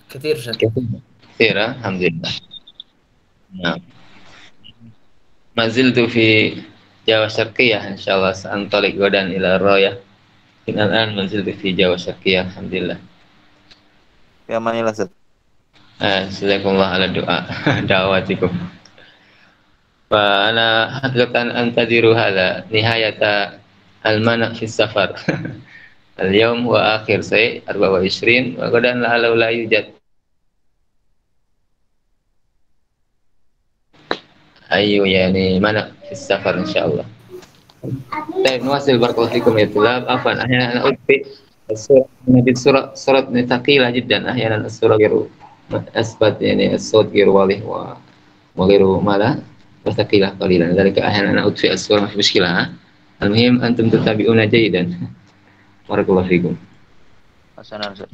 كثير جدا. كثيرة الحمد لله. نعم. ما زلت في جاوة الشرقية إن شاء الله سأنطلق غدا إلى الراية. الآن ما زلت في جاوة الشرقية الحمد لله. في أمان الله Ustaz. جزاكم الله على الدعاء دعواتكم. فأنا حقيقة أنتظر هذا نهاية المنع في السفر. اليوم هو آخر شيء 24 وغدا لعله لا يوجد أي يعني منع في السفر إن شاء الله. طيب نواصل بارك الله فيكم يا طلاب. عفوا أحيانا أنا أخطئ الصورة في صورة ثقيلة جدا. أحيانا الصورة غير أثبت يعني الصوت غير واضح وغير ماذا وثقيلة قليلا لذلك أحيانا أنا أطفئ الصورة ما في مشكلة. المهم أنتم تتابعون جيدا. بارك الله فيكم. حسنا Ustaz.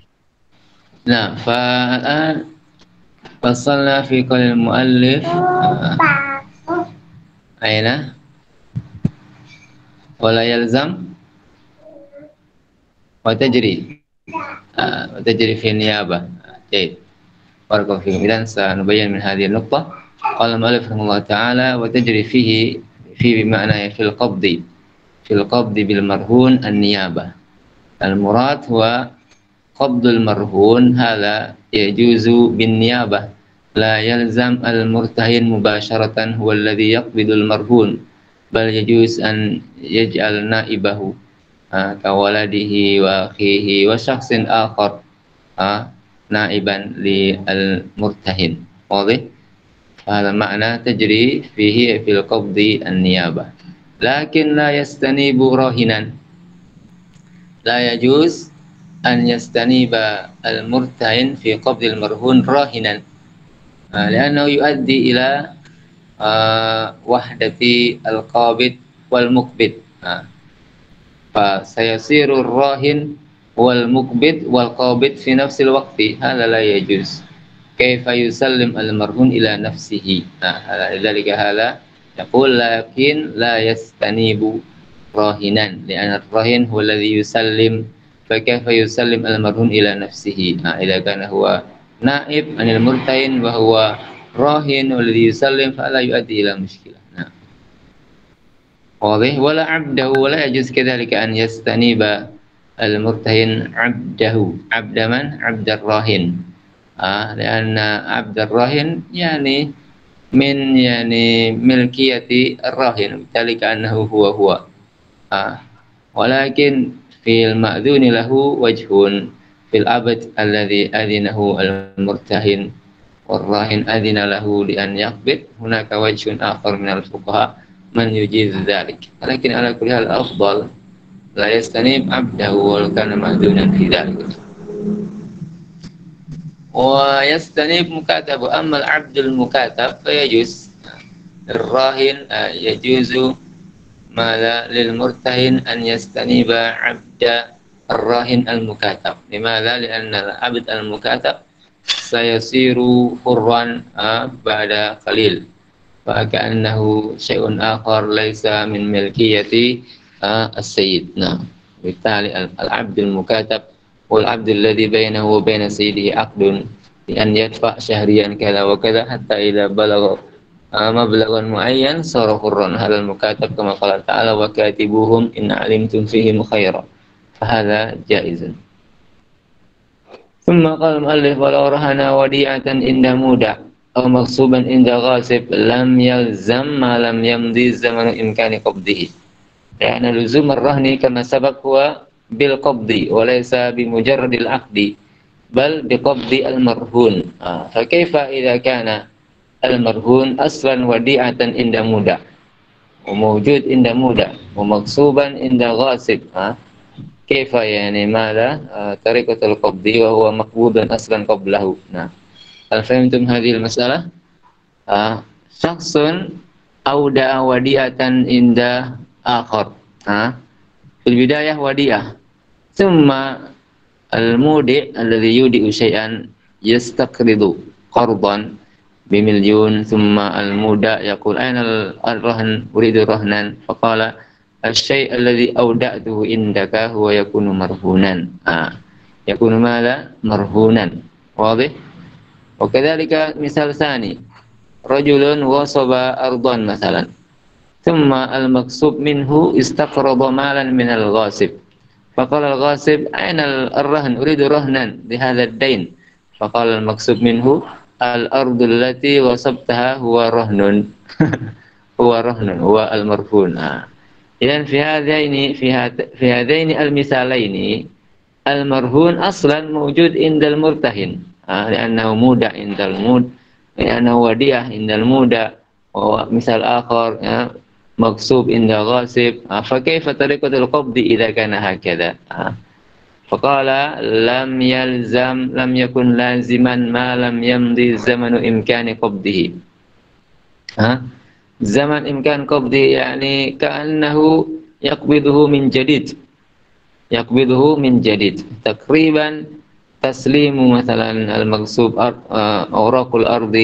نعم فالآن وصلنا في قول المؤلف أين ولا يلزم وتجري وتجري في النيابة. جيد بارك الله فيكم. إذن سنبين من هذه النقطة. قال المؤلف رحمه الله تعالى وتجري فيه بمعنى في القبض بالمرهون النيابة. المراد هو قبض المرهون هذا يجوز بالنيابة لا يلزم المرتهن مباشرة هو الذي يقبض المرهون بل يجوز أن يجعل نائبه كولده وأخيه وشخص آخر نائبا للمرتهن. واضح؟ هذا معنى تجري فيه في القبض النيابة. لكن لا يستنيب راهنا. لا يجوز أن يستنيب المرتهن في قبض المرهون راهنا لأنه يؤدي إلى وحدة القابض والمقبض. فسيصير الراهن هو المقبض والقابض في نفس الوقت. هذا لا يجوز. كيف يسلم المرهون إلى نفسه؟ لذلك هذا يقول لكن لا يستنيب راهنا لأن الراهن هو الذي يسلم. فكيف يسلم المرهون إلى نفسه إذا كان هو نائب عن المرتهن وهو راهن والذي يسلم فلا يؤدي إلى مشكلة. واضح؟ ولا عبده ولا يجوز كذلك أن يستنيب المرتهن عبده. عبد من؟ عبد الراهن. لأن عبد الراهن يعني من يعني ملكية الراهن بالتالي كأنه هو ولكن في المأذون له وجه في العبد الذي أذنه المرتهن والراهن أذن له لأن يقبض هناك وجه آخر من الفقهاء من يجيز ذلك. ولكن على كل حال الأفضل لا يستنيب عبده ولو كان مأذونا في ذلك. ويستنيب مكاتب. أما العبد المكاتب فيجوز الراهن يجوز ماذا للمرتهن أن يستنيب عبد الراهن المكاتب. لماذا؟ لأن العبد المكاتب سيصير حرا بعد قليل فكأنه شيء آخر ليس من ملكية السيد. نعم. بالتالي العبد المكاتب والعبد الذي بينه وبين سيده عقد بأن يدفع شهريا كذا وكذا حتى إذا بلغ مبلغا معين صار حرا. هذا المكاتب كما قال تعالى وكاتبوهم إن علمتم فيهم خيرا فهذا جائز. ثم قال المؤلف ولو رهن وديعة عند مودع أو مغصوبا عند غاصب لم يلزم ما لم يمضي زمن إمكان قبضه. لأن لزوم الرهن كما سبق هو بالقبض وليس بمجرد العقد بل بقبض المرهون. فكيف إذا كان المرهون أصلا وديعة عند مودع وموجود عند مودع ومغصوبا عند غاصب كيف يعني ماذا طريقة القبض وهو مقبوض أصلا قبله؟ نعم. هل فهمتم هذه المسألة؟ شخص أودع وديعة عند آخر في البداية وديعة ثم المودع الذي يودع شيئا يستقرض قرضا بمليون، ثم المودع يقول أين الرهن؟ أريد رهنا، فقال الشيء الذي أودعته عندك هو يكون مرهونا. يكون ماذا؟ مرهونا. واضح؟ وكذلك مثال ثاني، رجل وصب أرضا مثلا، ثم المغصوب منه استقرض مالا من الغاصب، فقال الغاصب أين الرهن؟ أريد رهنا لهذا الدين، فقال المغصوب منه الأرض التي غصبتها هو رهن هو رهن، هو المرهون. إذن في هذين المثالين المرهون أصلا موجود عند المرتهن، لأنه مودع عند لأنه وديعة عند المودع. ومثال آخر مغصوب عند غاصب، فكيف طريقة القبض إذا كان هكذا؟ فقال لم يكن لازما ما لم يمضي زمن إمكان قبضه. زمن إمكان قبضه يعني كأنه يقبضه من جديد، تقريبا تسليم مثلا المغصوب أوراق الأرض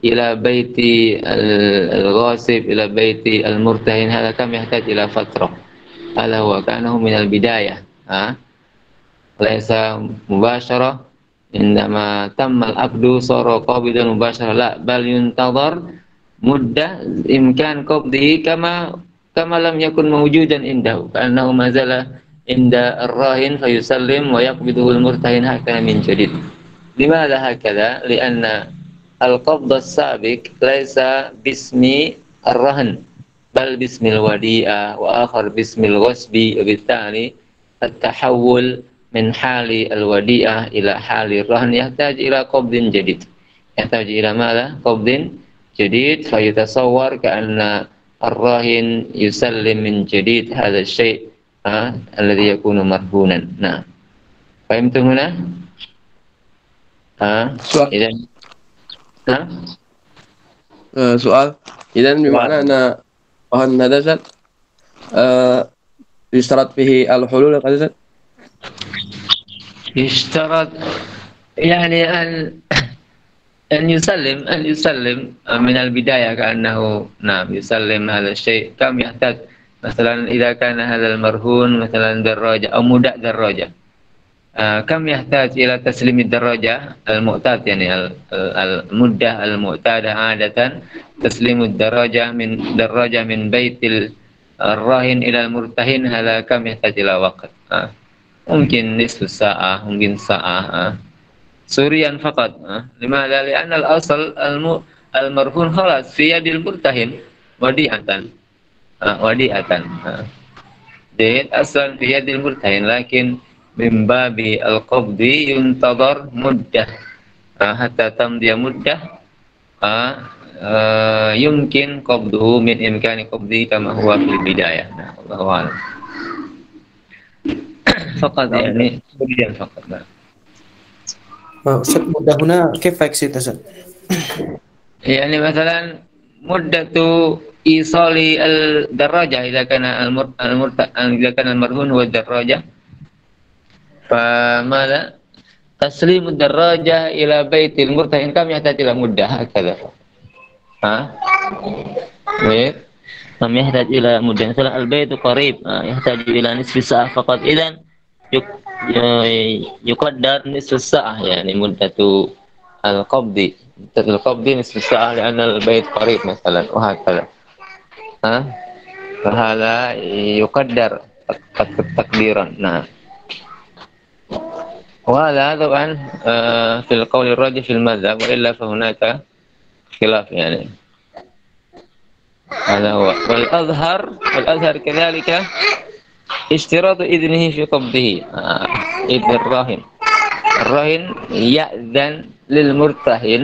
إلى بيت الغاصب، إلى بيت المرتهن، هذا كم يحتاج إلى فترة. هذا هو كأنه من البداية، ليس مباشرة عندما تم العقد صار قابضا مباشرة، لا، بل ينتظر مدة إمكان قبضه كما لم يكن موجودا عنده، كأنه ما زال عند الراهن فيسلم ويقبضه المرتهن هكذا من جديد. لماذا هكذا؟ لأن القبض السابق ليس باسم الرهن بل باسم الوديعة، وآخر باسم الغصب، وبالتالي التحول من حال الوديعة إلى حال الرهن يحتاج إلى قبض جديد. يحتاج إلى ماذا؟ قبض جديد، فيتصور كأن الراهن يسلم من جديد هذا الشيء الذي يكون مرهونا. نعم، فهمتم هنا؟ إذا سؤال، إذا بمعنى أن رهن هذا يشترط به الحلول هذا؟ يشترط يعني أن يسلم من البداية، كأنه نعم يسلم هذا الشيء. كم يحتاج مثلا إذا كان هذا المرهون مثلا دراجة أو مودع دراجة، كم يحتاج إلى تسليم الدراجة المعتاد، يعني المدة المعتادة عادة تسليم الدراجة من بيت الراهن إلى المرتهن، هذا كم يحتاج إلى وقت؟ ممكن نصف ساعة، ممكن ساعة، سوريا فقط. لماذا؟ لأن الأصل المرهون خلاص في يد المرتهن وديعة. jadi asal في يد المرتهن، لكن من باب القبض ينتظر مدة حتى تمضي مدة يمكن قبضه من إمكان قبضه كما هو في البداية. الله أعلم. فقط يعني فقط. أستاذ مدة هنا كيف يكسي تسد؟ يعني مثلا مدة إيصال الدراجة إذا كان المرهون هو الدراجة، فماذا؟ تسليم الدراجة إلى بيت المرتهن كم يحتاج إلى مدة هكذا. كم يحتاج إلى مدة؟ مثلا البيت قريب يحتاج إلى نصف ساعة فقط، إذن يقدر نصف ساعة، يعني مدة القبض نصف ساعة لأن البيت قريب مثلا، وهكذا. فهذا يقدر تقديرا. نعم. وهذا طبعا في القول الراجح في المذهب، وإلا فهناك خلاف يعني. هذا هو. والأظهر كذلك اشتراط إذنه في قبضه، إذن الراهن يأذن للمرتهن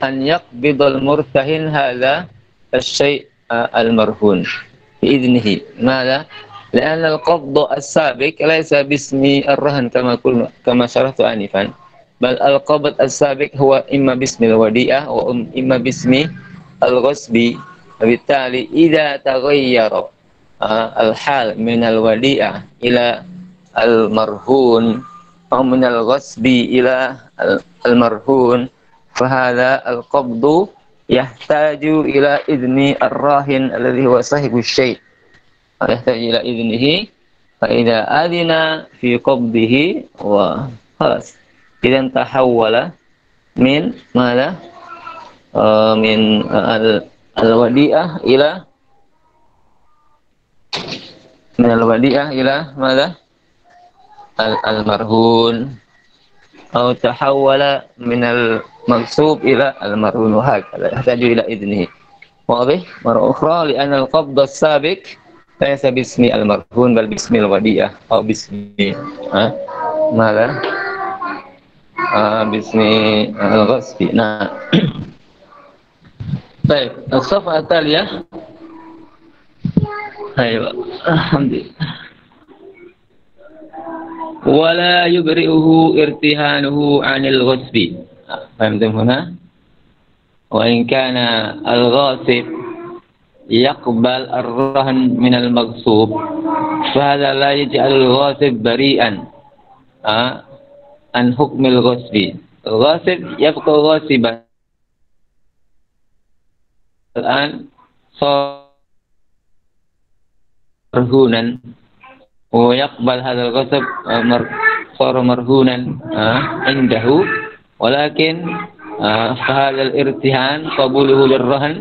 أن يقبض المرتهن هذا الشيء المرهون بإذنه. ماذا؟ لأن القبض السابق ليس باسم الرهن كما شرحت آنفا، بل القبض السابق هو إما باسم الوديعة وإما باسم الغصب. وبالتالي إذا تغير الحال من الوديعة إلى المرهون أو من الغصب إلى المرهون فهذا القبض يحتاج إلى إذن الراهن الذي هو صاحب الشيء يحتاج إلى إذنه فإذا أذن في قبضه وخلاص إذا تحول من ماذا من الوديعة إلى من الوديعة إلى ماذا المرهون أو تحول من المغصوب إلى المرهون وهكذا يحتاج إلى إذنه واضح مرة أخرى لأن القبض السابق ليس باسم المرهون بل باسم الوديعة أو باسم ماذا باسم الغصب نعم. طيب الصفحة التالية أيوة الحمد لله ولا يبرئه ارتهانه عن الغصب فهمتم هنا وإن كان الغاصب يقبل الرهن من المغصوب فهذا لا يجعل الغاصب بريئا عن حكم الغصب الغاصب يبقى غاصبا الآن صار مرهونا ويقبل هذا الغصب صار مرهونا عنده ولكن فهذا الارتهان قبوله للرهن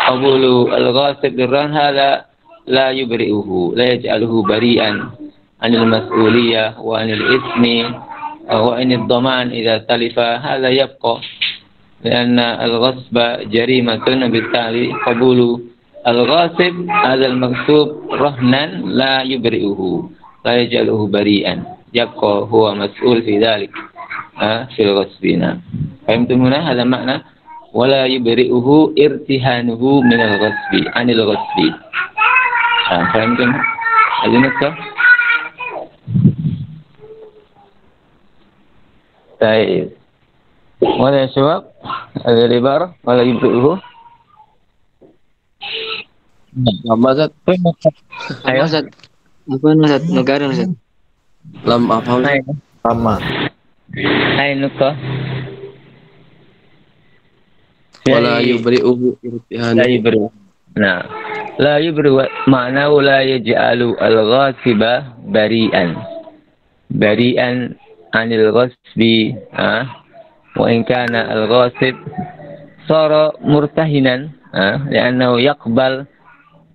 قبول الغاصب للرهن هذا لا يبرئه لا يجعله بريئا عن المسؤولية وعن الإثم وعن الضمان إذا تلف هذا يبقى لأن الغصب جريمة بالتالي قبول الغاصب هذا المغصوب رهنا لا يبرئه لا يجعله بريئا يبقى هو مسؤول في ذلك في الغصب فهمتم هنا هذا معنى ولا يبرئه ارتهانه من الغصب عن الغصب فهمتم هذه النقطة طيب ولا يا شباب هذه العبارة ولا يبرئه lama Zat ayo Ustaz. Apa Ustaz? Negara Ustaz. lama apa Zat? Sama. ayo nukah wala yubri'uhu irtihan لا يبرئ نعم لا يبرئ معناه لا يجعل الغاصب بريئا عن الغصب وإن كان الغاصب صار مرتهنا لأنه يقبل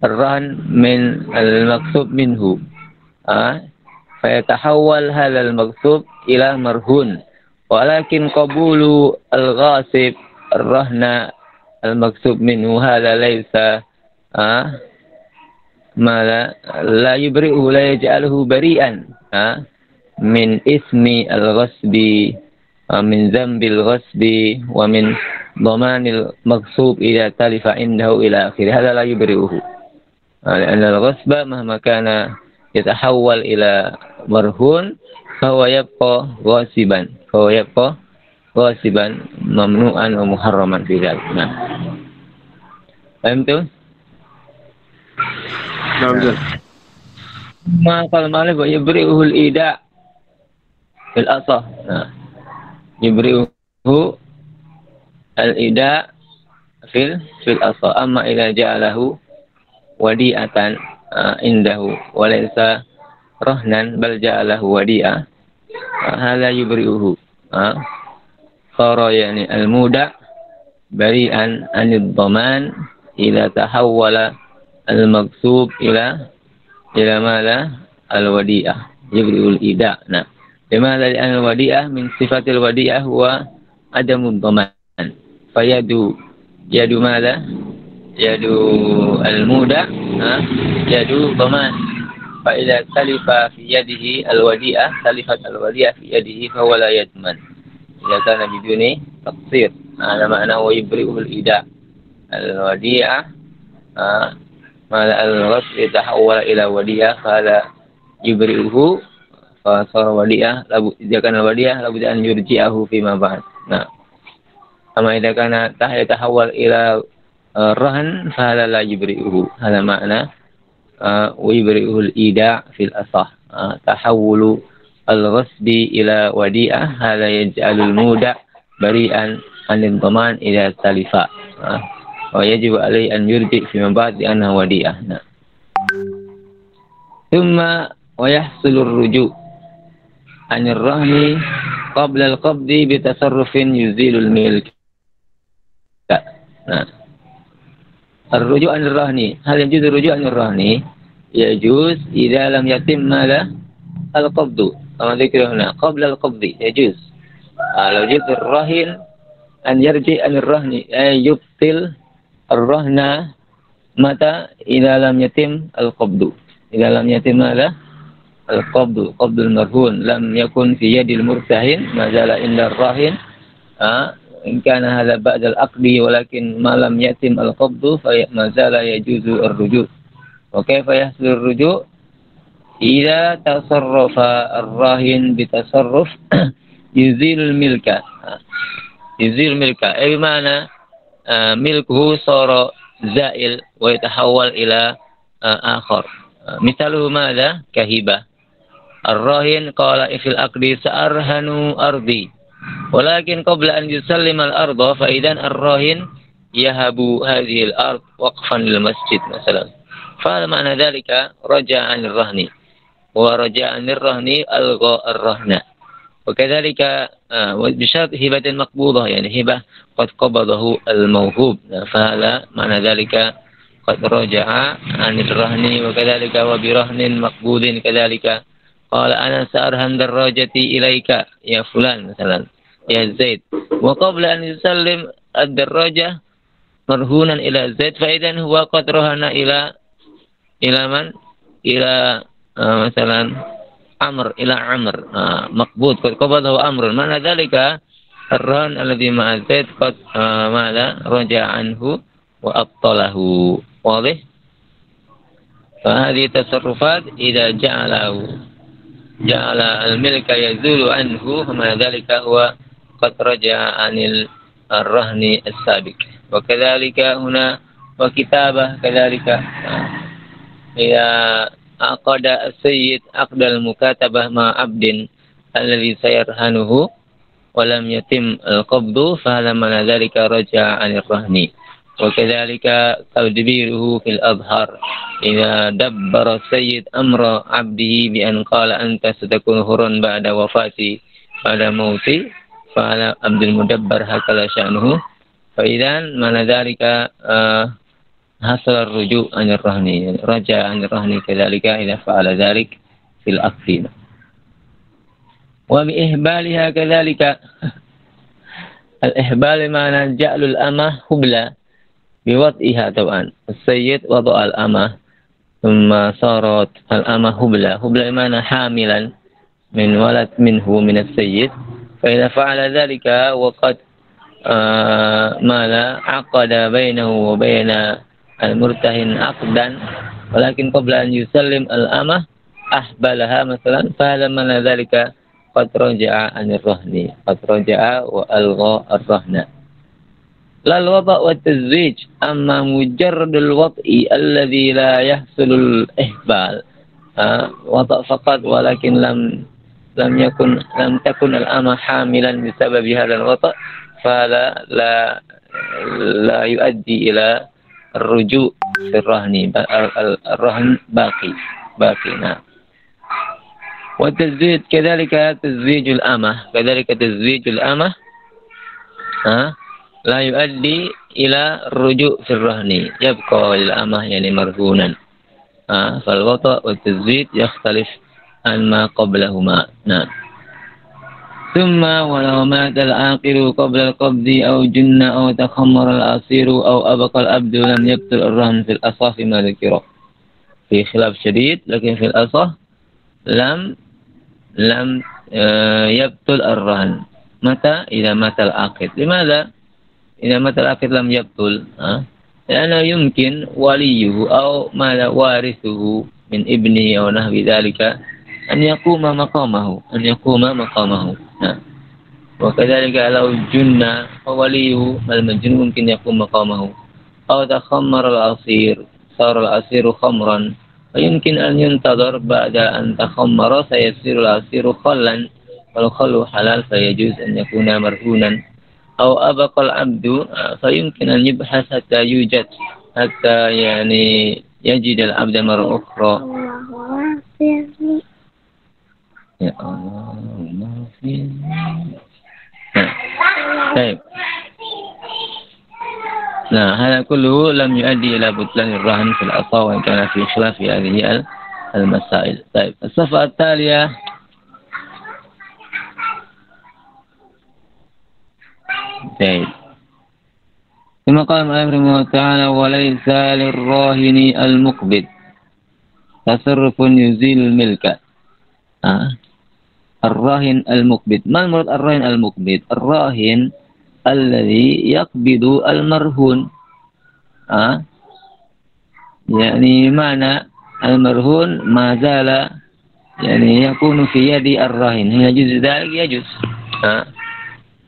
الرهن من المغصوب منه فيتحول هذا المغصوب إلى مرهون ولكن قبول الغاصب الرهن المغصوب منه هذا ليس ماذا لا يبرئه لا يجعله بريئا من إثم الغصب من ذنب الغصب ومن ضمان المغصوب إذا تلف عنده إلى آخره هذا لا يبرئه لأن الغصب مهما كان يتحول إلى مرهون فهو يبقى غاصبا ممنوعا ومحرما في ذلك فهمتم؟ نعم Zat ما قال مالك يبرئه الإيداع في الأصح يبرئه الإيداع في الأصح أما إذا جعله وديعة عنده وليس رهنا بل جعله وديعة هذا يبرئه صار يعني المودع بريئا عن الضمان إذا تحول المغصوب إلى ماذا الوديعة يبرئ الإيداع لماذا لأن الوديعة من صفات الوديعة هو عدم الضمان يد ماذا يد المودع يد ضمان فإذا تلف في يده الوديعة تلفت الوديعة في يده فهو لا يضمن إذا كان بدون تقصير هذا معناه ويبرئه الإيداع الوديعة ماذا الغصب يتحول إلى وديعة فهذا يبرئه فصار وديعة إذا كان وديعة لابد أن يرجعه فيما بعد أما إذا كان يتحول إلى الرهن فهذا لا يبرئه هذا معنى ويبرئه الإيداع في الأصح تحول al-ghasbi ila wadi'ah hala yaj'alul muda' bari'an anil dhaman ila talifa. Wa yajibu alaihi an yurji fi mabad di anha wadi'ah. Thumma wa yahsulur ruju' anir rahni qabla al-qabdi bi tasarrufin yuzilul milk. Ar-ruju' anir rahni, hal yajuz ar-ruju' anir rahni yajuz idza lam yatim mala al-qabdu. Kama dzikra huna qabla al-qabdi yajuz. Law yajuz ar-rahin an yarji anir rahni ay yubtil ar-rahna mata idza lam yatim al-qabdu. Idza lam yatim mala al-qabdu, qabdul marhun lam yakun fi yadil murtahin ma zala inda ar-rahin. In kana hadha ba'da al-aqdi walakin ma lam yatim al-qabdu fa ma zala yajuzu ar-ruju'. Wa kayfa yahsul ar-ruju' idza tasarrafa ar-rahin bi tasarruf yuzilul milka. Yuzilul milka ay bimana milkuhu sara zail wa yatahawwal ila akhar. Misaluhu madha kahibah. Ar-rahin qala fil aqdi sa'arhanu ardi. Walakin qabla an yusallima al-ardha fa idan ar-rahin yahabu hadhihi al-ard waqfan lil masjid masalan. Fa ma'na dhalika raja'a 'anil rahni wa raja'a 'anil rahni algha ar-rahna. Wa kadzalika wa bi syart hibatin maqbudah yani hibah qad qabadahu al-mawhub. Fa hala ma'na dhalika qad raja'a 'anil rahni wa kadzalika wa bi rahnin maqbudin kadzalika qala ana sa'arhan darajati ilaika ya fulan misalan ya Zaid wa qabla an yusallim ad-darajah marhunan ila Zaid fa idan huwa qad rahana ila man ila misalan Amr ila Amr maqbud qad qabadahu Amr mana dzalika ar-rahan alladhi ma'a Zaid qad mala raja'a anhu wa abtalahu wadih fa hadhihi tasarrufat idza ja'ala al-milka yazulu anhu fama dhalika huwa qad raja'a 'anil ar-rahni as-sabiq wa kadzalika huna wa kitabah kadzalika ya aqada as-sayyid aqdal mukatabah ma 'abdin alladhi sayarhanuhu wa lam yatim al-qabdu fa hala man dhalika raja'a 'anil rahni wa kadzalika tadbiruhu fil adhar idza dabbara sayyid amra 'abdihi bi an qala anta satakun hurran ba'da wafati ba'da mauti fa ala abdul mudabbar hakala sya'nuhu fa idzan mana dzalika hasal ar-ruju' 'anil rahni raja 'anil rahni kadzalika idza fa'ala dzalik fil aqdi wa bi ihbaliha kadzalika al-ihbal mana ja'lul amah hubla biwad'iha tawan as-sayyid wada'a al-amah thumma sarat al-amah hubla mana hamilan min walad minhu min as-sayyid fa idza fa'ala dhalika wa qad mala aqada bainahu wa baina al-murtahin aqdan walakin qabla an yusallim al-amah ahbalaha masalan fa lamma dhalika qad raja'a 'anil rahni qad raja'a wa algha ar-rahna. Lal wada' wa tazwij amma mujarradul wad'i alladhi la yahsulul ihbal wada' faqat walakin lam takun al-ama hamilan bisababi hadzal wada' fala la yuaddi ila ar-ruju' fi ar-rahni ar-rahn baqi na wa tazwij kadzalika tazwijul amah la yuaddi ila ruju' fi ar-rahni yabqa lil amah yani marhunan fal wata' wa tazwid yakhtalif an ma qablahuma thumma walau mata al-aqiru qabla al-qabdi aw junna aw takhammara al-asiru aw abaqa al-abdu lam yabtul ar-rahn fil asah ma dhukira fi khilaf shadid lakin fil asah lam yabtul ar-rahn mata idza mata al-aqid limadha إذا مات العقد لم يبطل لأنه يمكن وليه أو ما وارثه من ابنه أو نحو ذلك أن يقوم مقامه وكذلك لو جن فوليه المجنون ممكن يقوم مقامه أو تخمر العصير صار العصير خمرا فيمكن أن ينتظر بعد أن تخمر سيصير العصير خلا، والخل حلال فيجوز أن يكون مرهونا. أو أبقى العبد فيمكن أن يبحث حتى يوجد، حتى يعني يجد العبد مرة أخرى. يا الله ما في. طيب. هذا كله لم يؤدي إلى بطلان الرهن في الأصل، وإن كان في خلاف في هذه المسائل. طيب، الصفحة التالية. طيب. ثم قال المؤلف رحمه الله تعالى: وليس للراهن المقبض تصرف يزيل الملك. الراهن المقبض، ما المراد الراهن المقبض؟ الراهن الذي يقبض المرهون. يعني معنى المرهون ما زال يعني يكون في يد الراهن، يجوز ذلك؟ يجوز،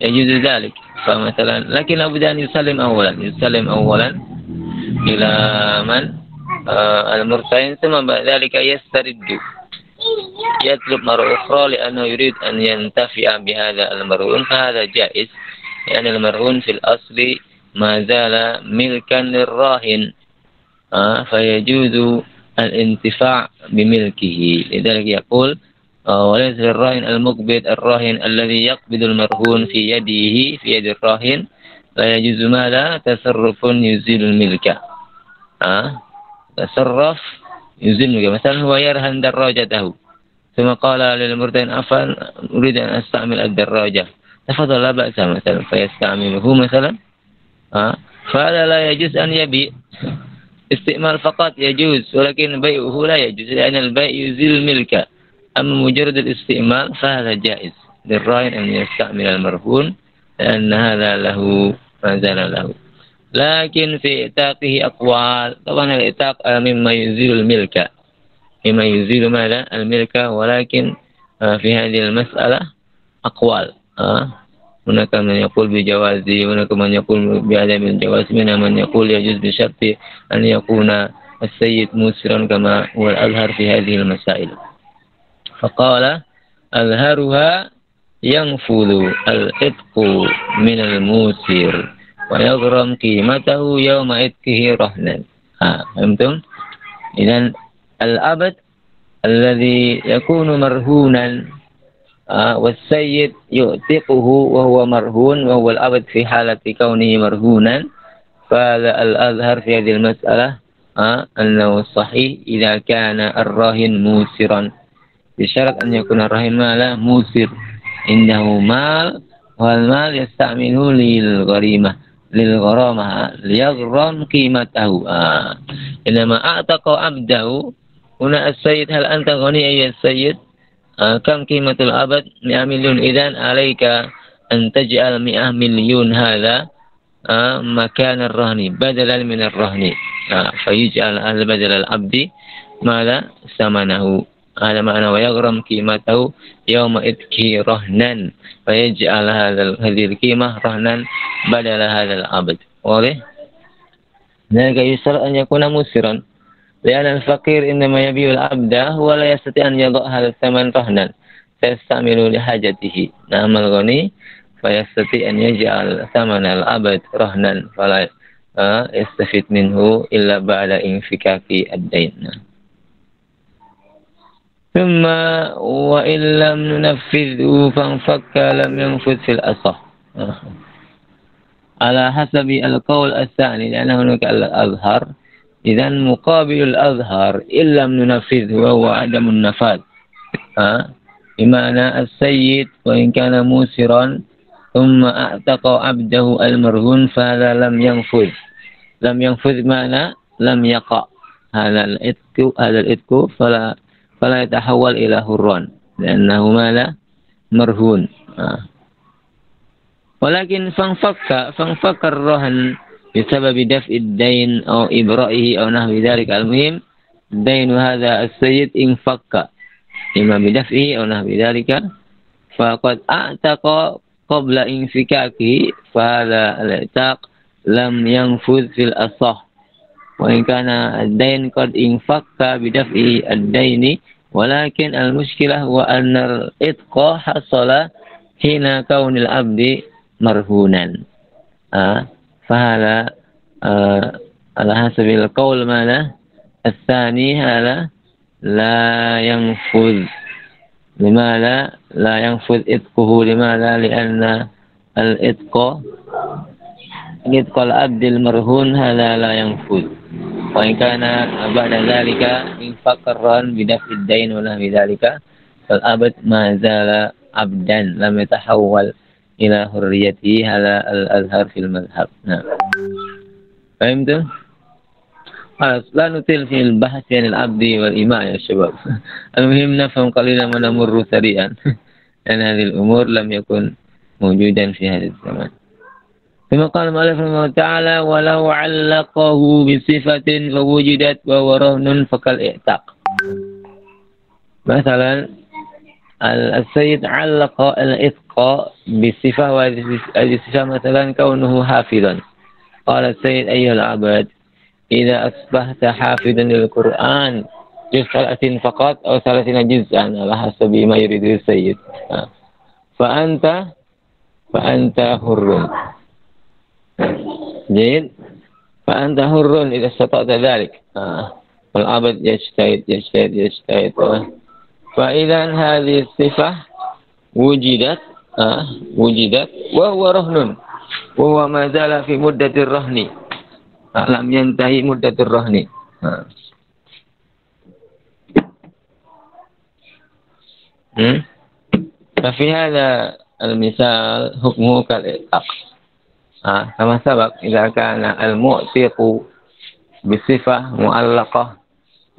يجوز ذلك. فمثلا لكن لابد أن يسلم أولا إلى من؟ المرتهن، ثم بعد ذلك يسترد، يطلب مرة أخرى لأنه يريد أن ينتفع بهذا المرهون، فهذا جائز. يعني المرهون في الأصل ما زال ملكا للراهن، فيجوز الانتفاع بملكه. لذلك يقول: وليس للراهن المقبض، الراهن الذي يقبض المرهون في يده، في يد الراهن، لا يجوز ماذا؟ تصرف يزيل الملك. تصرف يزيل الملك. مثلا هو يرهن دراجته، ثم قال للمرتهن: أفن أريد أن أستعمل الدراجة، تفضل لا بأس، مثلا فيستعمله مثلا. فهذا لا يجوز أن يبيع. استعمال فقط يجوز، ولكن بيعه لا يجوز، لأن البيع يزيل الملك. أما مجرد الاستعمال فهذا جائز للراهن أن يستعمل المرهون، لأن هذا له، ما زال له. لكن في إعتاقه أقوال. طبعا الإعتاق مما يزيل الملك، مما يزيل ماذا؟ الملك. ولكن في هذه المسألة أقوال. هناك من يقول بجوازه، هناك من يقول بعدم الجواز، منها من يقول يجوز بشرط أن يكون السيد موسرا، كما هو الأظهر في هذه المسائل. فقال: أظهرها ينفذ العتق من الموسر ويغرم قيمته يوم عتقه رهنا. فهمتم؟ إذن العبد الذي يكون مرهونا والسيد يعتقه وهو مرهون، وهو العبد في حالة كونه مرهونا، فالأظهر في هذه المسألة أنه صحيح إذا كان الراهن موسرا، بشرط أن يكون الراهن مالا موسر، عنده مال، والمال يستعمله للغرامة ليغرم قيمته. إنما أعتق عبده. هنا السيد: هل أنت غني أيها السيد؟ كم قيمة العبد؟ 100 مليون. إذن عليك أن تجعل 100 مليون هذا مكان الرهن، بدلا من الرهن، فيجعل هذا بدل العبد ماذا؟ ثمنه. هذا معنى ويغرم قيمته يوم عتقه رهنا، فيجعل هذه القيمة رهنا بدل هذا العبد. واضح؟ ذلك يشترط أن يكون مسرا، لأن الفقير إنما يبيع العبد ولا يستطيع أن يضع هذا الثمن رهنا، فيستعمل لحاجته. أما الغني فيستطيع أن يجعل ثمن العبد رهنا، فلا يستفيد منه إلا بعد انفكاك الدين. ثم وإن لم ننفذه فانفك لم ينفذ في الأصح، على حسب القول الثاني، لأن هناك الأظهر. إذا مقابل الأظهر إن لم ننفذه وهو عدم النفاذ، بمعنى السيد وإن كان موسرا ثم أعتق عبده المرهون فهذا لم ينفذ. لم ينفذ معنى لم يقع هذا العتق، فلا يتحول إلى هران، لأنه ماذا؟ مرهون. ولكن فانفك الرهن بسبب دفع الدين أو إبرائه أو نحو ذلك. المهم دين هذا السيد انفك إما بدفعه أو نحو ذلك، فقد أعتق قبل انفكاكه، فهذا الاعتاق لم ينفذ في الأصح. وإن كان الدين قد انفك بدفع الدين ولكن المشكلة هو أن الإتق حصل حين كون العبد مرهونا فهذا على حسب القول ماذا الثاني هذا لا ينفذ. لماذا لا ينفذ إتقه؟ لماذا؟ لأن الإتق العبد المرهون هذا لا ينفذ، وإن كان بعد ذلك انفك الرهن بدفع الدين ونحو ذلك فالعبد ما زال عبدا لم يتحول إلى حريته. هذا الأظهر في المذهب. نعم. فهمتم؟ خلاص لا نطيل في البحث عن العبد والإماء يا شباب. المهم نفهم قليلا ونمر سريعا لأن هذه الأمور لم يكن موجودا في هذا الزمان. ثم قال المؤلف رحمه الله تعالى ولو علقه بصفة فوجدت وهو رهن فكالإعتاق. مثلا السيد علق الإتق بصفة، وهذه الصفة مثلا كونه حافظا. قال السيد أيها العبد إذا أصبحت حافظا للقرآن جزء 30 فقط أو 30 جزءا على حسب ما يريد السيد فأنت حر. جيد. فأنت حر إذا استطعت ذلك. والعبد يجتهد. فإذا هذه الصفة وجدت وهو رهن، وهو ما زال في مدة الرهن، لم ينتهي مدة الرهن. ففي هذا المثال حكمه كالإعتاق كما سبق. إذا كان المعتق بصفة معلقة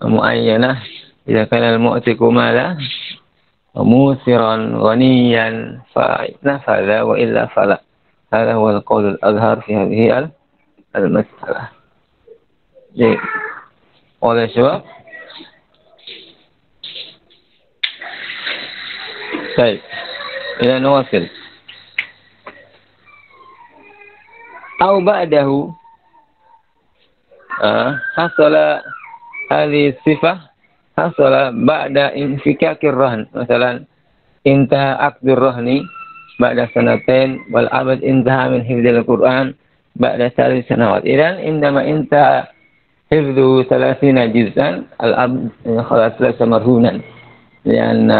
معينة، إذا كان المعتق ماذا موسرا غنيا فنفذ وإلا فلا. هذا هو القول الأظهر في هذه المسألة. جيد. oleh sebab baik إلى نواصل. أو بعده حصل هذه الصفة حصل بعد انفكاك الرهن. مثلا انتهى عقد الرهن بعد 2 والعبد انتهى من حفظ القرآن بعد 3 سنوات. إذن عندما انتهى حفظ 30 جزءا العبد خلاص ليس مرهونا لأن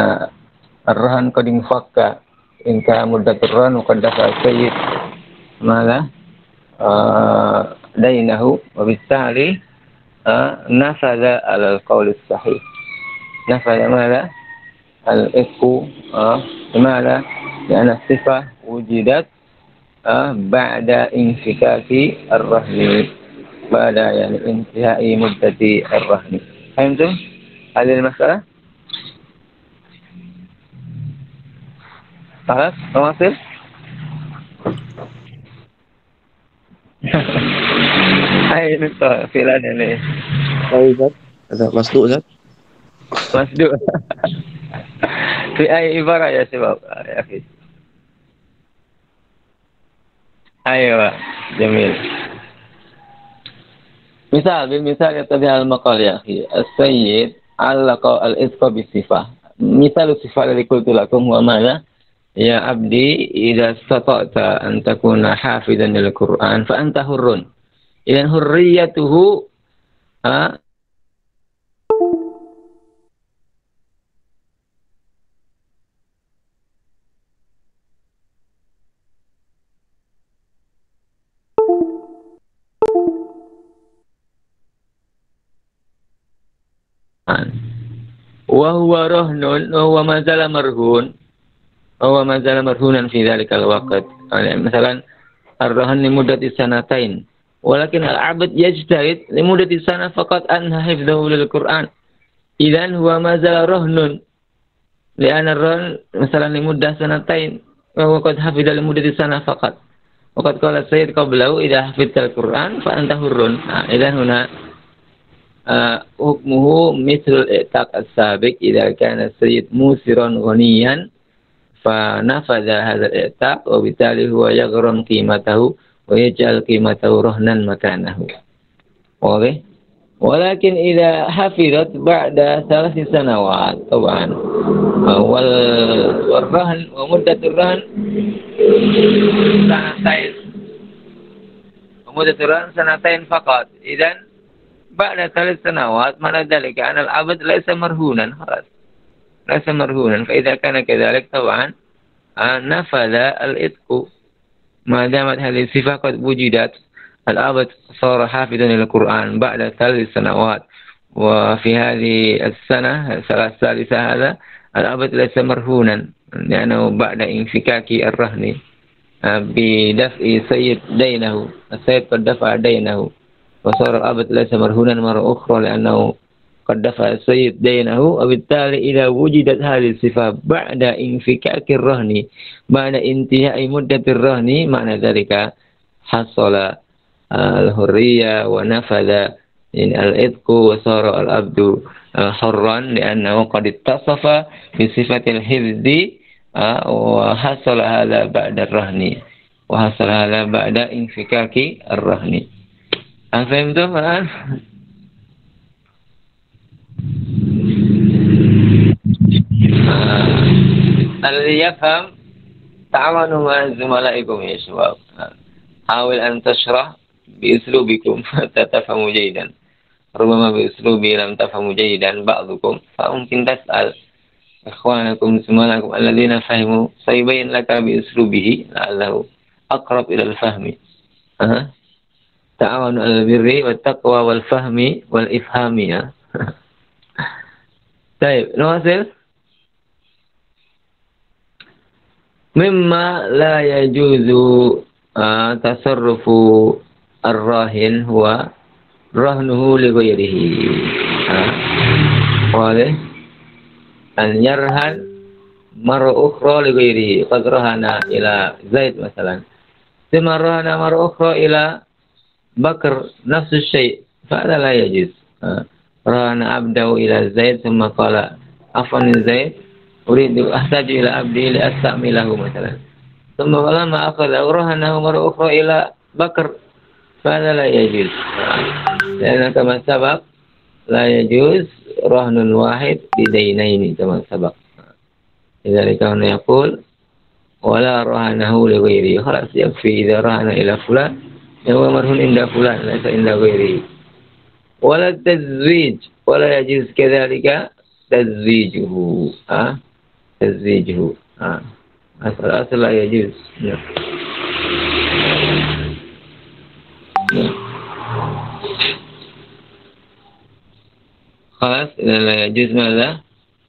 الرهن قد انفك. انتهى مدة الرهن وقد دفع السيد ماذا دينه، وبالتالي نفذ على القول الصحيح. نفذ ماذا الإفك. لماذا؟ لأن الصفة وجدت بعد انفكاك الرهن، بعد يعني انتهاء مدة الرهن. فهمتم هذه المسألة؟ خلاص نواصل. Hai nukta fi'lan ini. Ustaz, ada masduk Ustaz? Masduk. Fi ay ibarah ya sebab ya akhi. Ayo, jamil. Misal يتبع المقال يا أخي. السيد علق الإتق بصفة. مثال الصفة الذي قلت لكم هو ماذا؟ يا عبدي إذا استطعت أن تكون حافظا للقرآن فأنت حر. إذن حريته وهو رهن وهو ما زال مرهون. هو ما زال مرهونا في ذلك الوقت. مثلا الرهن لمدة 2 ولكن العبد يجتهد لمدة 1 فقط أنهى حفظه للقرآن. إذن هو ما زال رهن لأن الرهن مثلا لمدة 2 وهو قد حفظ لمدة 1 فقط. وقد قال السيد قبله إذا حفظت القرآن فأنت حر. إذن هنا حكمه مثل الإعتاق السابق. إذا كان السيد موسرا غنيا فنفذ هذا الإعتاق وبالتالي هو يغرم قيمته ويجعل قيمته رهنا مكانه. واضح. ولكن إذا حفظت بعد 3 سنوات طبعا والرهن ومدة الرهن سنتين ومدة الرهن سنتين فقط. إذن بعد 3 سنوات معنى ذلك أن العبد ليس مرهونا خلاص، ليس مرهونا. فإذا كان كذلك طبعا نفذ الإتق ما دامت هذه الصفة قد وجدت. العبد صار حافظا للقرآن بعد 3 سنوات، وفي هذه السنة الثالثة هذا العبد ليس مرهونا، لأنه بعد انفكاك الرهن بدفع سيد دينه، السيد قد دفع دينه، وصار العبد ليس مرهونا مرة أخرى لأنه قد دفع السيد دينه. وبالتالي إذا وجدت هذه الصفة بعد انفكاك الرهن، بعد انتهاء مدة الرهن، معنى ذلك حصل الحرية ونفذ العتق وصار العبد حرا، لأنه قد اتصف بصفة الحفظ، وحصل هذا بعد الرهن، وحصل هذا بعد انفكاك الرهن. فهمتم الآن؟ الذي يفهم تعاونوا مع زملائكم يا شباب. حاول أن تشرح بأسلوبكم حتى تفهموا جيدا. ربما بأسلوبي لم تفهموا جيدا بعضكم، فممكن تسأل إخوانكم زملائكم الذين فهموا، سيبين لك بأسلوبه لعله أقرب إلى الفهم. تعاونوا على البر والتقوى والفهم والإفهام. طيب نواصل. مما لا يجوز تصرف الراهن هو رهنه لغيره. واضح؟ أن يرهن مرة أخرى لغيره. قد رهن إلى زيد مثلا، ثم رهن مرة أخرى إلى بكر نفس الشيء، فهذا لا يجوز. رهن عبده إلى زيد ثم قال عفوا زيد أريد أحتاج إلى عبدي لأستعمله مثلا، ثم لما أخذ رهنه مرة أخرى إلى بكر، فهذا لا يجوز، لأن كما سبق لا يجوز رهن واحد بدينين كما سبق. لذلك هنا يقول ولا رهنه لغيره. خلاص يكفي إذا رهن إلى فلان هو مرهون عند فلان ليس عند غيره. ولا التزويج، ولا يجوز كذلك تزويجه. تزويجه أصل لا يجوز. خلاص إذا لا يجوز ماذا؟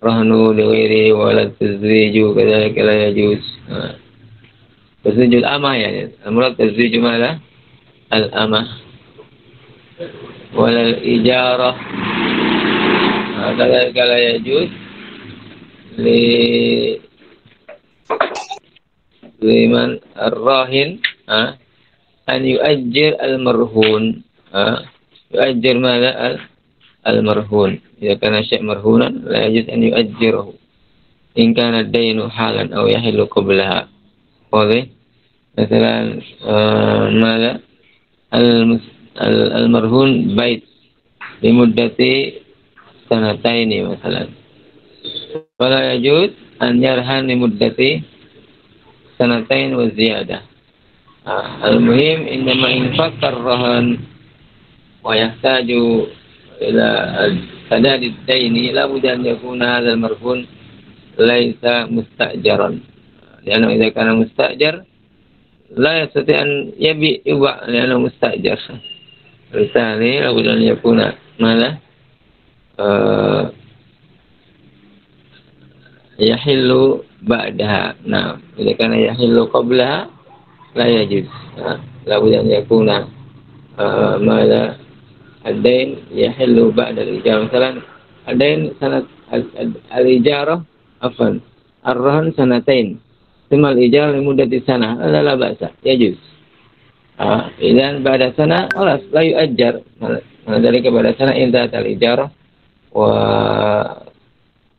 رهنه لغيره. ولا التزويج كذلك لا يجوز. تزويج الأمة يعني المراد تزويج ماذا؟ الأمة. ولا الإجارة كذلك لا يجوز لمن الراهن أن يؤجر المرهون. يؤجر ماذا؟ المرهون. إذا كان شيء مرهونا لا يجوز أن يؤجره إن كان الدين حالا أو يحل قبلها. واضح؟ مثلا ماذا؟ المرهون بيت لمدة 2 مثلا، فلا يجوز أن يرهن لمدة 2 وزيادة. المهم إنما إن فك الرهن ويحتاج إلى سداد الدين لابد أن يكون هذا المرهون ليس مستأجرا، لأنه إذا كان مستأجر لا يستطيع أن يبيع لأنه مستأجر. بالتالي لابد أن يكون ماذا؟ يحل بعدها. نعم إذا كان يحل قبلها لا يجوز. لابد أن يكون ماذا؟ الدين يحل بعد الإجارة. مثلا الدين سنة الإجارة عفوا الرهن 2 ثم الإجارة لمدة 1 هذا لا بأس يجوز. إذا بعد 1 خلاص لا يؤجر. ذلك بعد 1 انتهت الإجارة،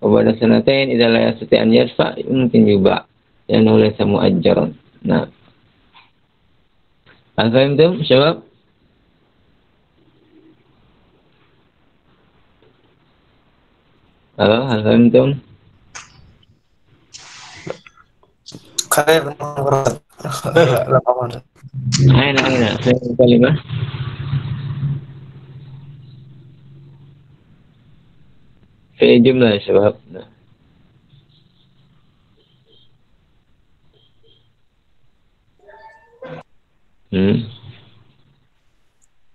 وبعد 2 إذا لا يستطيع أن يدفع ممكن يباع لأنه ليس مؤجرا. نعم. هل فهمتم شباب؟ Halo, hal fahimtum? خير مرات لا مرات أين فين الكلمة؟ في جملة يا شباب.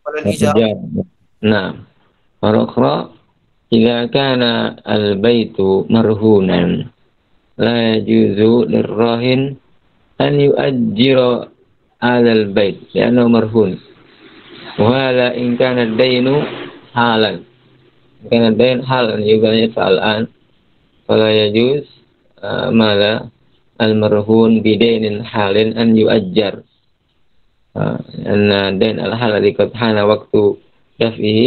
والإجابة نعم. مرة أخرى إذا كان البيت مرهونا لا يجوز للراهن أن يؤجر هذا البيت لأنه مرهون، وهذا إن كان الدين حالا، إن كان الدين حالا يقال يدفع الآن فلا يجوز ماذا المرهون بدين حال أن يؤجر، أن الدين الحال الذي قد حان وقت دفعه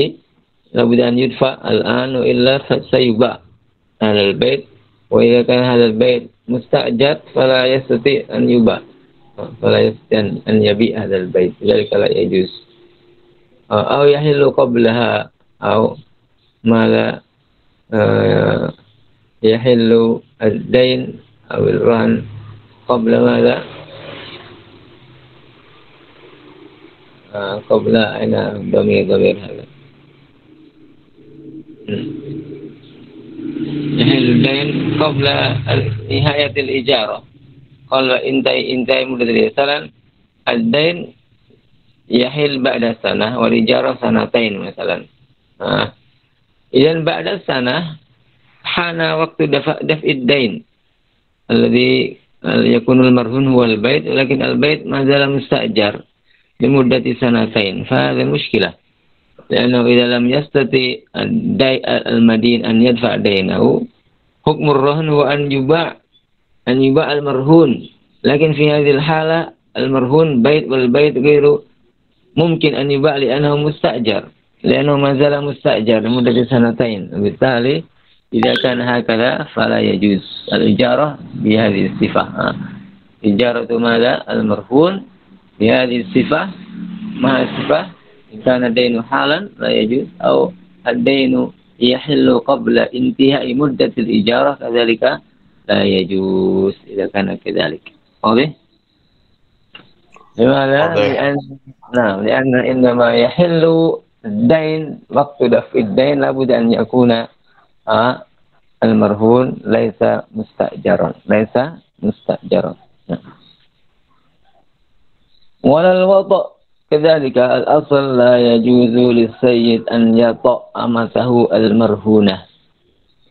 لابد أن يدفع الآن وإلا سيباع على البيت، وإذا كان هذا البيت مستأجر فلا يستطيع أن يباع، فلا يستطيع أن يبيع هذا البيت، لذلك لا يجوز. أو يحل قبلها، أو ماذا يحل الدين أو الرهن قبل ماذا؟ قبل أين ضمير هذا؟ يحل الدين قبل نهاية الإجارة، قال انتهي مدة مثلا الدين يحل بعد سنة والإجارة سنتين مثلا. إذن بعد السنة حان وقت دفع الدين الذي يكون المرهون هو البيت، لكن البيت ما زال مستأجر لمدة سنتين، فهذا مشكلة، لأنه إذا لم يستطيع المدين أن يدفع دينه حكم الرهن هو أن يباع المرهون، لكن في هذه الحالة المرهون بيت والبيت غير ممكن أن يباع لأنه مستأجر، لأنه ما زال مستأجر لمدة سنتين، وبالتالي إذا كان هكذا فلا يجوز الإجارة بهذه الصفة. إجارة ماذا؟ المرهون بهذه الصفة، مع الصفة إن كان الدين حالا لا يجوز، أو الدين يحل قبل انتهاء مدة الإجارة كذلك لا يجوز إذا كان كذلك. واضح؟ لماذا؟ لأن إنما يحل الدين وقت دفع الدين لابد أن يكون المرهون ليس مستأجرا. ولا الوطأ كذلك، الأصل لا يجوز للسيد أن يطأ أمته المرهونة،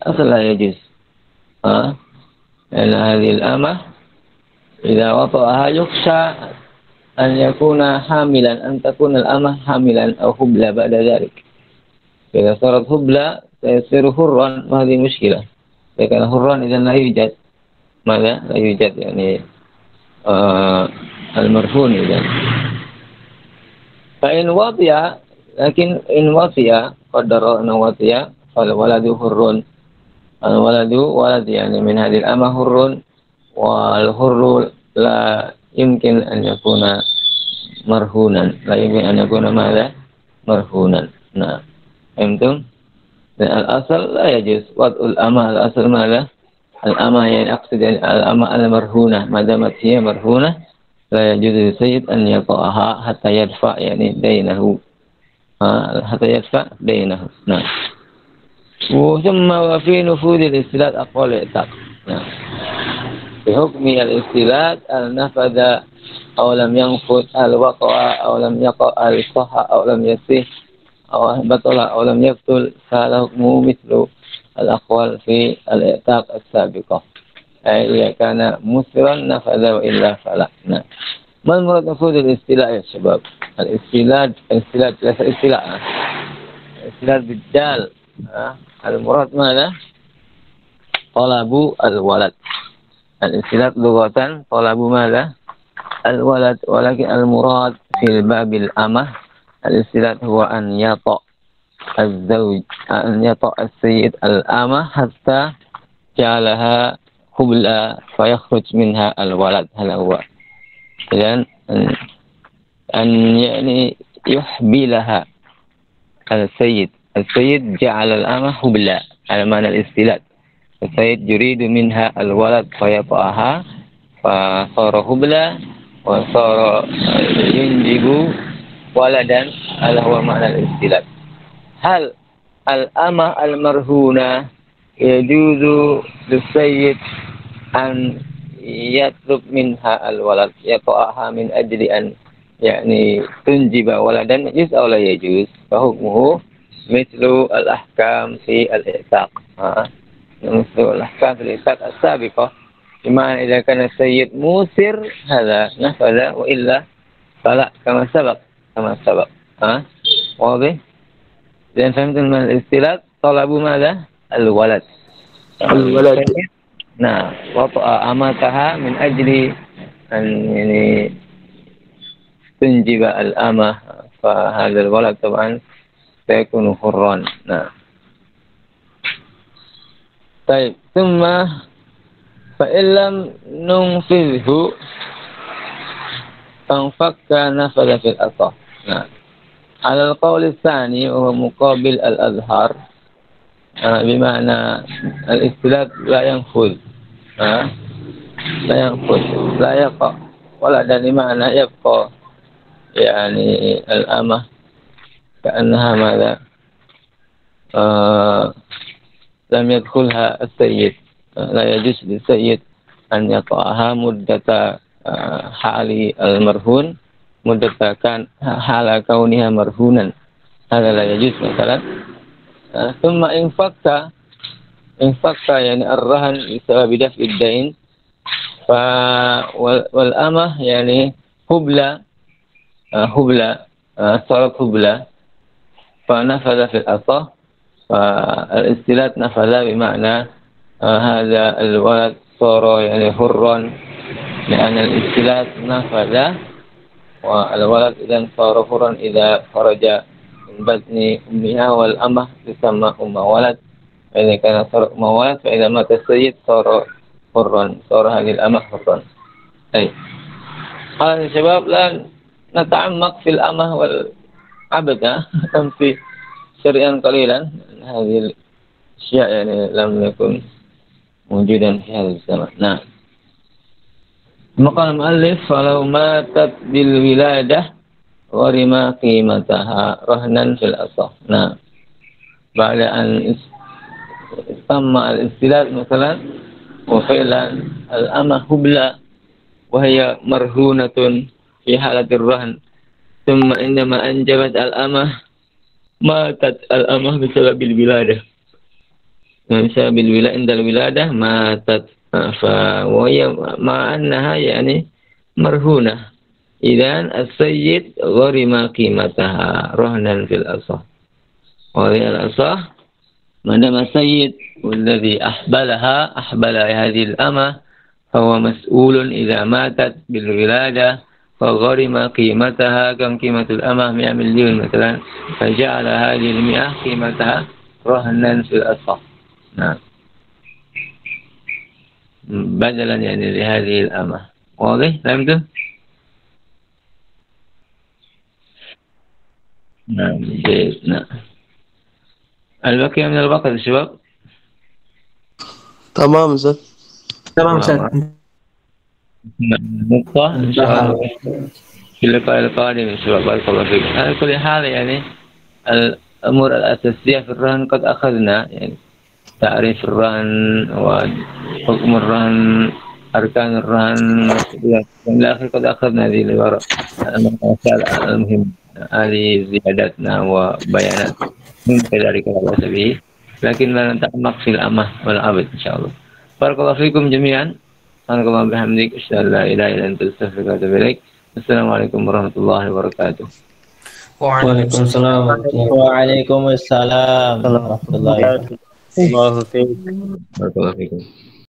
أصل لا يجوز، لأن هذه الأمة إذا وطأها يخشى أن يكون حاملا، أن تكون الأمة حاملا أو هبلة بعد ذلك، إذا صارت هبلة سيصير حرا، وهذه مشكلة. إذا كان حرا إذا لا يوجد ماذا؟ لا يوجد يعني المرهون إذا. فإن وطئ، لكن إن وطئ قدر أنه وطئ فالولد حر، الولد ولد يعني من هذه الأمة حر، والحر لا يمكن أن يكون مرهونا، لا يمكن أن يكون ماذا؟ مرهونا. نعم، فهمتم؟ الأصل لا يجوز وطء الأمة، الأصل ماذا؟ الأمة يعني أقصد يعني الأمة المرهونة، ما دامت هي مرهونة لا يجوز للسيد أن يطأها حتى يدفع يعني دينه، حتى يدفع دينه. نعم. ثم وفي نفوذ الاستيلاد أقوال العتاق. نعم. بحكم الاستيلاد هل نفذ أو لم ينفذ، هل وقع أو لم يقع، هل صح أو لم يصح، أو بطل أو لم يبطل، فهذا حكمه مثل الأقوال في العتاق السابقة، أي إذا كان مسرا نفذ وإلا فلا. نعم. ما المراد نفوذ الاستيلاء يا شباب؟ الاستيلاد ليس استيلاء، الاستيلاد بالدال، المراد ماذا؟ طلب الولد. الاستيلاد لغة طلب ماذا؟ الولد، ولكن المراد في باب الأمة الاستيلاد هو أن يطأ الزوج، أن يطأ السيد الأمة حتى جعلها قبل فيخرج منها الولد. هذا هو. إذن أن يعني يحبلها السيد جعل الأمة حبلا، على معنى الاستيلاد. السيد يريد منها الولد فيطأها فصار هبلا وصار ينجب ولدا. هذا هو معنى الاستيلاد. هل الأمة المرهونة يجوز للسيد أن يطلب منها الولد يطأها من أجل أن يعني تنجب ولدا، يجوز أو لا يجوز؟ فحكمه مثل الأحكام في الإعتاق، مثل الأحكام في الإعتاق السابقة، بمعنى إذا كان السيد موسر هذا نفذ، وإلا فلا، كما سبق. واضح؟ إذا فهمتم من الاستيلاد طلبوا ماذا؟ الولد. نعم، وطأ أمتها من أجل أن يعني تنجب الأمة، فهذا الولد طبعا سيكون حرا. نعم. طيب، ثم فإن لم ننفذه فانفك نفذ في الأصح. نعم. على القول الثاني وهو مقابل الأظهر، بمعنى الاستيلاد لا ينفذ، لا يقع ولا دليل، معنى يبقى يعني الأمة كأنها ماذا لم يدخلها السيد. لا يجوز للسيد أن يطأها مدة حال المرهون، مدة كان حال كونها مرهونا، هذا لا يجوز مثلا. ثم انفك يعني الرهن بسبب دفع الدين، والأمة يعني هبلة صارت هبلة فنفذ في الأصح، فالاستيلاد نفذ بمعنى هذا الولد صار يعني حرا، لأن الاستيلاد نفذ، والولد إذا صار حرا إذا خرج من بطن أمها، والأمة تسمى أم ولد، فإذا كان صار أم ولد فإذا مات السيد صار حرا، صار هذه الأمة حرا. أي قال الشباب لا نتعمق في الأمة والعبد، نمشي سريعا قليلا، هذه الأشياء يعني لم يكن موجودا في هذا الزمن. نعم. قال المؤلف فلو ماتت بالولادة غرم قيمتها رهنا في الأصح. نعم. بعد أن تم الاستيلاد مثلا، وفعلا الأمة هبلة وهي مرهونة في حالة الرهن، ثم عندما أنجبت الأمة ماتت الأمة بسبب الولادة، بسبب الولادة، عند الولادة ماتت، وهي مع أنها يعني مرهونة، إذن السيد غرم قيمتها رهنا في الأصح. وهي الأصح ما دام السيد والذي أحبل هذه الأمة فهو مسؤول إذا ماتت بالولادة، فغرم قيمتها. كم قيمة الأمة؟ 100 مليون مثلا، فجعل هذه 100 قيمتها رهنا في الأصح. نعم، بدلا يعني لهذه الأمة. واضح؟ فهمتم؟ نعم، جيد. نعم. البقية من البقرة يا شباب. تمام زد. تمام أستاذ. نقطة إن شاء الله في اللقاء القادم إن شاء الله. بارك الله فيكم. على كل حال يعني الأمور الأساسية في الرهن قد أخذنا، يعني تعريف الرهن وحكم الرهن، أركان الرهن إلى آخره، قد أخذنا هذه الورق المهم، هذه زياداتنا وبيانات من ذلك لا بأس به، لكن لا نتعمق في الأمة والعبد إن شاء الله. بارك الله فيكم جميعا. سبحانك اللهم وبحمدك أشهد أن لا إله إلا أنت أستغفرك وأتوب إليك. السلام عليكم ورحمة الله وبركاته. وعليكم السلام Waalaikumsalam warahmatullahi wabarakatuh. بارك الله فيكم.